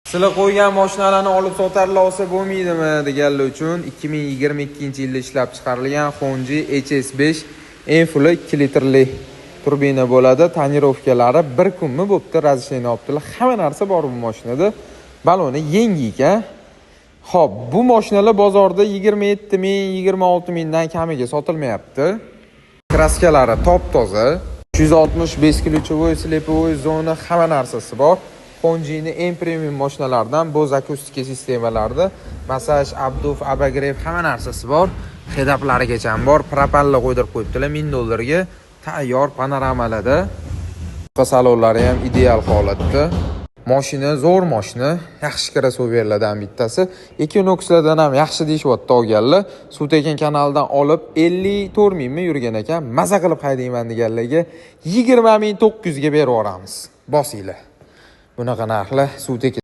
Sizlar qo'ygan mashinalarni olib sotarlar olsa bo'lmaydimi deganlar uchun 2022-yilda ishlab chiqarilgan Honji HS5 eng full 2 litrli turbina bo'ladi. Tonirovkalari bir kunmi bo'pti, razishini olibdilar. Hamma narsa bor bu mashinada. Baloni yengik a. Xo'p, bu mashinalar bozorda 27 ming, 26 mingdan kamiga sotilmayapti. Kraskalari top-toza. 165 kilochovoy slepovoy zona hamma narsasi bor. Honjining eng premium mashinalaridan Bose akustika sistemalarida massaj, abduf, abagrev hamma narsasi bor. Hedaplarigacha ham bor. Propanlar qo'ydirib qo'yibdilar $1000 ga. Tayyor panoramalarda. Salonlari ham ideal holatda. Mashina zo'r mashina, yaxshi kira suv beriladigan bittasi. Equinoxlardan ham yaxshi deyishyapti olganlar. Suvtekin kanalidan olib 54 mingmi yurgan ekan. Maza qilib haydayman deganlarga 20 ming 900 ga berib yuboramiz. Bosinglar. Bunaqa narxlar Suvtekin